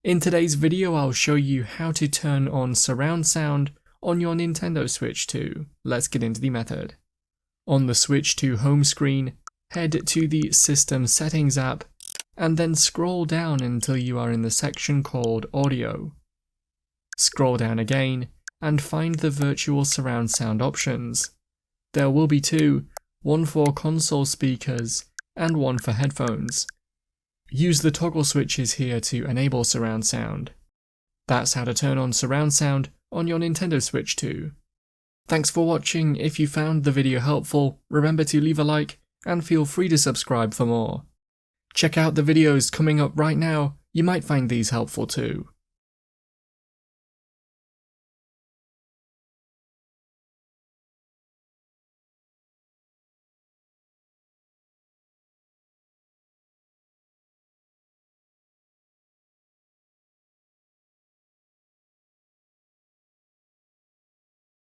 In today's video, I'll show you how to turn on surround sound on your Nintendo Switch 2. Let's get into the method. On the Switch 2 home screen, head to the System Settings app, and then scroll down until you are in the section called Audio. Scroll down again, and find the virtual surround sound options. There will be two, one for console speakers, and one for headphones. Use the toggle switches here to enable surround sound. That's how to turn on surround sound on your Nintendo Switch 2. Thanks for watching. If you found the video helpful, remember to leave a like and feel free to subscribe for more. Check out the videos coming up right now, you might find these helpful too.